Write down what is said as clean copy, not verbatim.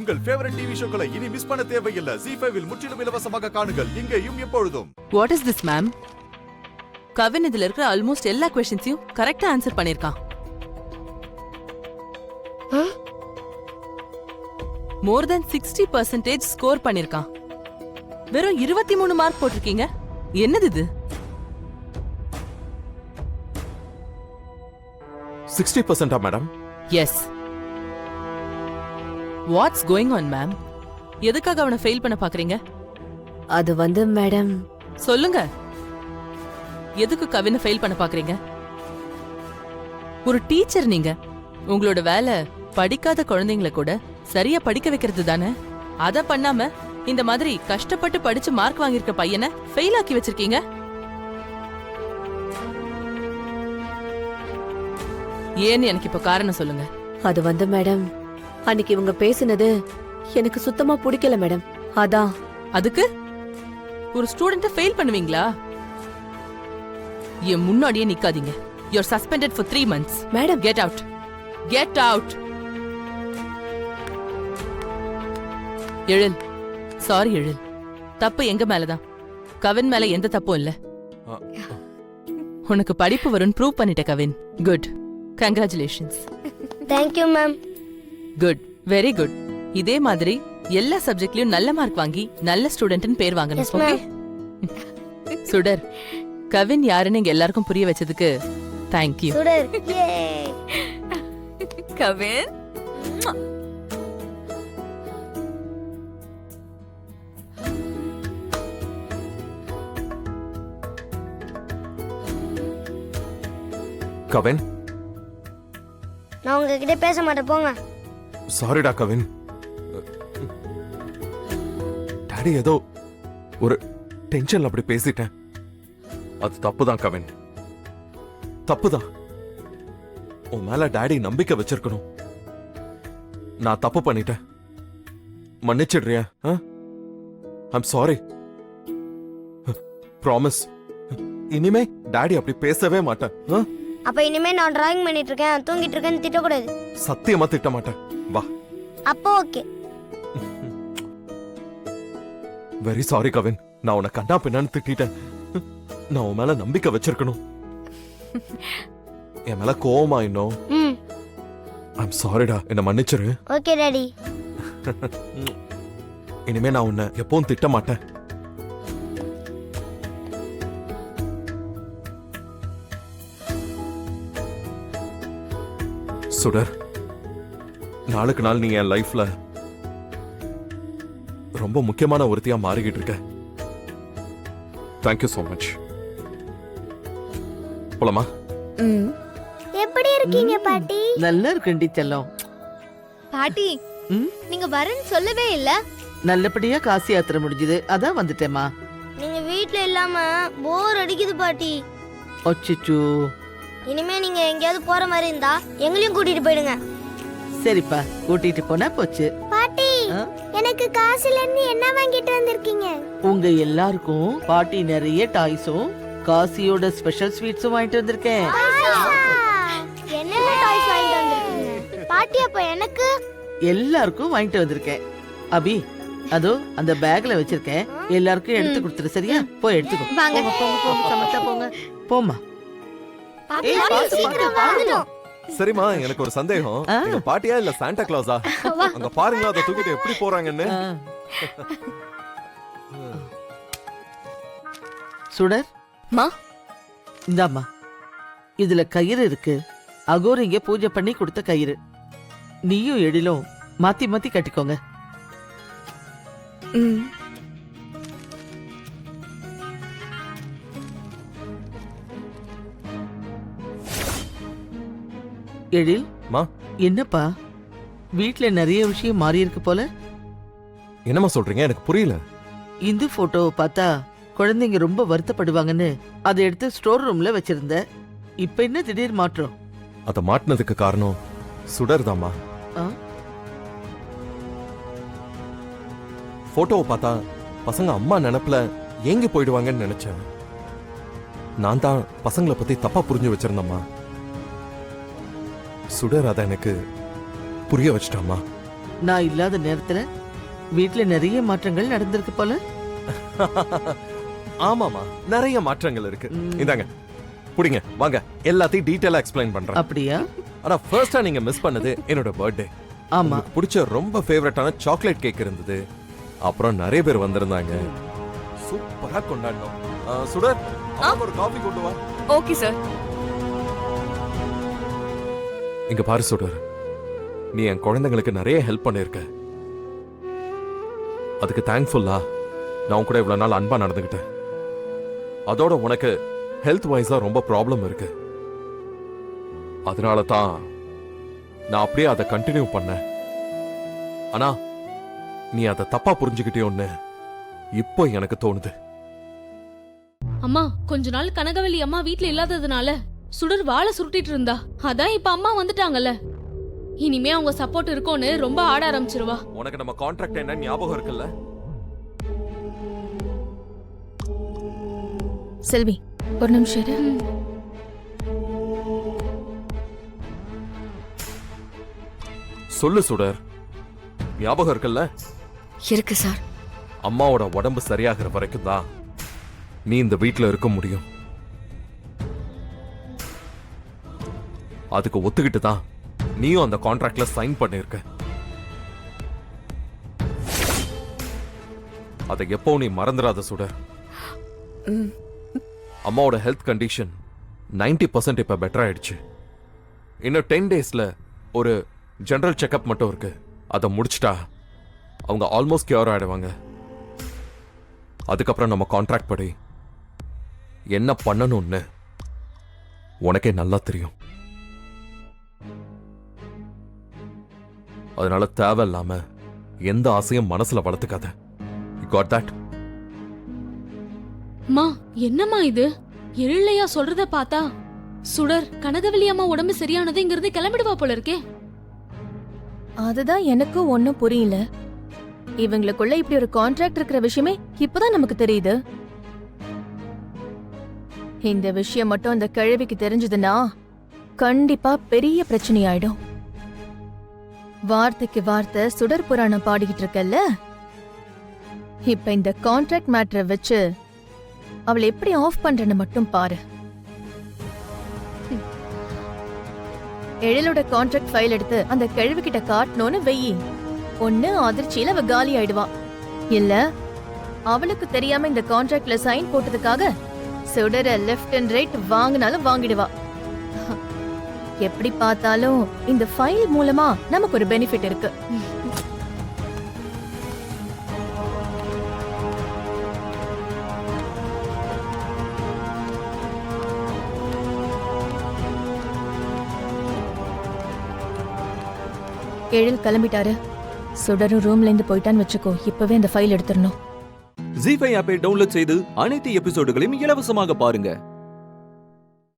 உங்கள் favourite TV ஷோக்களை இனி miss பண்ண தேவையில்லை. ZEE5 இல் முற்றிலும் இலவசமாக காணுங்கள், இங்கேயும் எப்பொழுதும். What is this ma'am? Kavin இதுல இருக்கிற ஆல்மோஸ்ட் எல்லா क्वेश्चंसையும் கரெக்ட்டா ஆன்சர் பண்ணிருக்கான். மோர் தென் 60% ஸ்கோர் பண்ணிருக்கான். வெறும் 23 மார்க் போட்டிருக்கீங்க. என்னது இது? 60% madam? Yes. What's going on ma'am? எதுக்காக அவனை ஃபெயில் பண்ண பாக்குறீங்க? அது வந்து மேடம், சொல்லுங்க. எதுக்கு கவினை ஃபெயில் பண்ண பாக்குறீங்க? ஒரு டீச்சர் நீங்க. உங்களோட வேலை படிக்காத குழந்தைங்களை கூட சரியா படிக்க வைக்கிறது தானே. அத பண்ணாம இந்த மாதிரி கஷ்டப்பட்டு படிச்சு மார்க் வாங்கியிருக்க பையனை ஃபெயில் ஆக்கி வச்சிருக்கீங்க. ஏன்னு எனக்கு இப்ப காரணம் சொல்லுங்க. அது வந்து மேடம், அன்னைக்கு இவங்க பேசினது எனக்கு சுத்தமா பிடிக்கல மேடம். அதான். அதுக்கு ஒரு ஸ்டூடெண்ட்ட ஃபெயில் பண்ணுவீங்களா? என் முன்னாடியே நிக்காதீங்க. You are suspended for 3 months. Madam, get out. Get out. Ezhil, sorry Ezhil. தப்பு எங்க மேலதான். கவின் மேல எந்த தப்பும் இல்ல. உனக்கு படிப்பு வரும்னு ப்ரூவ் பண்ணிட்ட Kavin. Good. Congratulations. Thank you ma'am. Good, very good. இதே மாதிரி எல்லா சப்ஜெக்ட்லயும் நல்ல மார்க் வாங்கி நல்ல ஸ்டூடெண்ட்னு பேர் வாங்கணும். Yes, okay? சுடர், கவின் யாருன்னு எங்க எல்லாருக்கும் புரிய வச்சதுக்கு தேங்க் யூ. சுடர். கவின், கவின், நான் உங்ககிட்ட பேச மாட்டேன், போங்க. சாரிடா கவின். டாடி ஏதோ ஒரு டென்ஷன்ல அப்படி பேசிட்டேன். அது தப்புதான் கவின், தப்புதான். உன் மேல டாடி நம்பிக்கை வச்சிருக்கணும். நான் தப்பு பண்ணிட்டேன். மன்னிச்சிடுறியா? I'm sorry. ப்ராமிஸ், இனிமே டாடி அப்படி பேசவே மாட்டேன். அப்ப இனிமே நான் டிராயிங் பண்ணிட்டு இருக்கேன், தூங்கிட்டு இருக்கேன்னு திட்டக்கூடாது. சத்தியமா திட்ட மாட்டேன். வா. அப்போ ஓகே. Very sorry Kavin. நான் உன்னை கண்டா பின்னான்னு திட்டேன். நான் உன் மேல நம்பிக்கை வச்சிருக்கணும். என் மேல கோவமா இன்னும். ஐம் சாரிடா, என்ன மன்னிச்சிரு. Okay daddy. இனிமே நான் உன்னை எப்பவும் திட்ட மாட்டேன். சுடர், நாளுக்கு நாள் நீ என் லைஃப்ல ரொம்ப முக்கியமான ஒருத்தியா மாறிக்கிட்டு இருக்க. Thank you so much. போலாமா? எப்படி இருக்கீங்க பாட்டி? நல்லா இருக்கண்டி செல்லம். பாட்டி, நீங்க வரேன்னு சொல்லவே இல்ல. நல்லபடியா காசி யாத்திரை முடிஞ்சது, அதான் வந்துட்டேமா. நீங்க வீட்ல இல்லாம போர் அடிக்குது பாட்டி. அச்சச்சோ. இனிமே நீங்க எங்கேயாவது போற மாதிரி இருந்தா எங்களையும் கூட்டிட்டு போயிடுங்க. சரிப்பா, கூட்டிட்டு போனா போச்சு. பாட்டி, எனக்கு காசுல இருந்து என்ன வாங்கிட்டு வந்திருக்கீங்க? உங்க எல்லாருக்கும் பாட்டி நிறைய டாய்ஸும் காசியோட ஸ்பெஷல் ஸ்வீட்ஸும் வாங்கிட்டு வந்திருக்கேன். என்னென்ன டாய்ஸ் வாங்கிட்டு வந்திருக்கீங்க பாட்டி? அப்ப எனக்கு எல்லாருக்கும் வாங்கிட்டு வந்திருக்கேன். அபி, அதோ அந்த பேக்ல வச்சிருக்கேன், எல்லாருக்கும் எடுத்து கொடுத்துரு. சரியா? போய் எடுத்துக்கோ. வாங்க. போங்க, போங்க, சமத்தா போங்க. போமா. சரிம்மா, எனக்கு ஒரு சந்தேகம். நீங்க பாட்டியா இல்ல சாண்டா கிளாஸா? அங்க பாருங்களா, அதை தூக்கிட்டு எப்படி போறாங்கன்னு. சுடர், மா, இந்தாம்மா, இதுல கயிறு இருக்கு. அகோரிங்க பூஜை பண்ணி கொடுத்த கயிறு. நீயும் எழிலும் மாத்தி மாத்தி கட்டிக்கோங்க. எழில், என்னப்பா வீட்ல நிறைய விஷயம் மாறி இருக்கு போல. என்னம்மா சொல்றீங்க? எனக்கு புரியல. இந்த போட்டோவை பார்த்தா குழந்தைங்க ரொம்ப வருத்தப்படுவாங்கன்னு அதை எடுத்து ஸ்டோர் ரூம்ல வச்சிருந்த. இப்ப என்ன திடீர் மாற்றம்? அத மாட்டினதுக்கு காரணம் சுடர் தாம்மா. போட்டோவை பார்த்தா பசங்க அம்மா நினைப்புல ஏங்கி போயிடுவாங்கன்னு நினைச்சேன். நான் தான் பசங்களை பத்தி தப்பா புரிஞ்சு வச்சிருந்தம்மா. சுடர் அதை எனக்கு புரிய வச்சிட்டாமா. நான் இல்லாத நேரத்துல வீட்ல நிறைய மாற்றங்கள் நடந்திருக்கு போல. ஆமாமா, நிறைய மாற்றங்கள் இருக்கு. ம். இந்தாங்க புடிங்க, வாங்க எல்லாத்தையும் டீடைலா எக்ஸ்பிளைன் பண்றேன். அப்படியா? ஆனா ஃபர்ஸ்டா நீங்க மிஸ் பண்ணது என்னோட பர்த்டே. ஆமா. உங்களுக்கு பிடிச்ச ரொம்ப ஃபேவரட்டான சாக்லேட் கேக் இருந்தது. அப்புறம் நிறைய பேர் வந்திருந்தாங்க. சூப்பரா கொண்டாடினோம். சுடர், அம்மாக்கு ஒரு காபி கொண்டு வா. Okay sir. இங்க பாரு சுடர், நீ என் குழந்தைங்களுக்கு நிறைய ஹெல்ப் பண்ணிருக்க. அதுக்கு தேங்க்ஃபுல்லா நான் உன் கூட இவ்வளவு நாள் அன்பா நடந்துகிட்டேன். அதோட உனக்கு ஹெல்த் வைஸா ரொம்ப ப்ராப்ளம் இருக்கு. அதனால தான் நான் அப்படியே அதை கண்டினியூ பண்ணேன். ஆனா நீ அதை தப்பா புரிஞ்சுக்கிட்டியோன்னு இப்போ எனக்கு தோணுது. அம்மா, கொஞ்ச நாள் கனகவல்லி அம்மா வீட்ல இல்லாததுனால சுடர் வாழை சுருட்டிட்டு இருந்தா. அதான் இப்ப அம்மா வந்துட்டாங்கல்ல, இனிமே அவங்க சப்போர்ட் இருக்கும்னு ரொம்ப ஆட ஆரம்பிச்சிருவா. உனக்கு நம்ம கான்ட்ராக்ட் என்ன ஞாபகம் இருக்குல்ல? செல்வி, ஒரு நிமிஷம் இரு. சொல்லு சுடர், ஞாபகம் இருக்குல்ல? இருக்கு சார். அம்மாவோட உடம்பு சரியாகிற வரைக்கும் தான் நீ இந்த வீட்ல இருக்க முடியும். அதுக்கு ஒத்துக்கிட்டு தான் நீயும் அந்த கான்ட்ராக்ட்ல சைன் பண்ணிருக்க. அதை எப்போ நீ மறந்துடாத சுடர். அம்மாவோட ஹெல்த் கண்டிஷன் 90% இப்ப பெட்டர் ஆயிடுச்சு. இன்னும் 10 டேஸ்ல ஒரு ஜெனரல் செக்அப் மட்டும் இருக்கு. அதை முடிச்சிட்டா அவங்க ஆல்மோஸ்ட் கியூர் ஆயிடுவாங்க. அதுக்கப்புறம் நம்ம கான்ட்ராக்ட் படி என்ன பண்ணணும்னு உனக்கே நல்லா தெரியும். அதனால தேவையில்லாம எந்த ஆசையும் மனசுல வளர்த்துக்காத. You got that? அம்மா, என்னம்மா இது? எழிலையா சொல்றத பார்த்தா சுடர் கனகவல்லி அம்மா உடம்பு சரியானதுங்கிறது கிளம்பிடுவா போல இருக்கே. அதுதான் எனக்கு ஒண்ணும் புரியல. இவங்களுக்குள்ள இப்படி ஒரு கான்ட்ராக்ட் இருக்கிற விஷயமே இப்பதான் நமக்கு தெரியுது. இந்த விஷயம் மட்டும் அந்த கிழவிக்கு தெரிஞ்சதுன்னா கண்டிப்பா பெரிய பிரச்சனை ஆயிடும். வார்த்தைக்கு வார்த்தை சுடர் புராணம் பாடிக்கிட்டு இருக்கல்ல, இப்ப இந்த கான்ட்ராக்ட் மேட்டரை வச்சு அவளை எப்படி ஆஃப் பண்றேன்னு மட்டும் பாரு. எழிலோட கான்ட்ராக்ட் ஃபைல் எடுத்து அந்த கிழவி கிட்ட காட்டணும்னு வெயி. ஒண்ணு அதிர்ச்சியில அவ காலி ஆயிடுவா, இல்ல அவளுக்கு தெரியாம இந்த கான்ட்ராக்ட்ல சைன் போட்டதுக்காக சுடர லெஃப்ட் அண்ட் ரைட் வாங்கினாலும் வாங்கிடுவா. எப்படி பார்த்தாலும் இந்த ஃபைல் மூலமா நமக்கு ஒரு பெனிஃபிட் இருக்கு. எழில் கிளம்பிட்டாரு. சுடரும் ரூம்ல இருந்து போயிட்டான்னு வச்சுக்கோ, இப்பவே அந்த ஃபைல் எடுத்துடணும். ஜி5 ஆப்பை டவுன்லோட் செய்து அனைத்து எபிசோடுகளையும் இலவசமாக பாருங்க.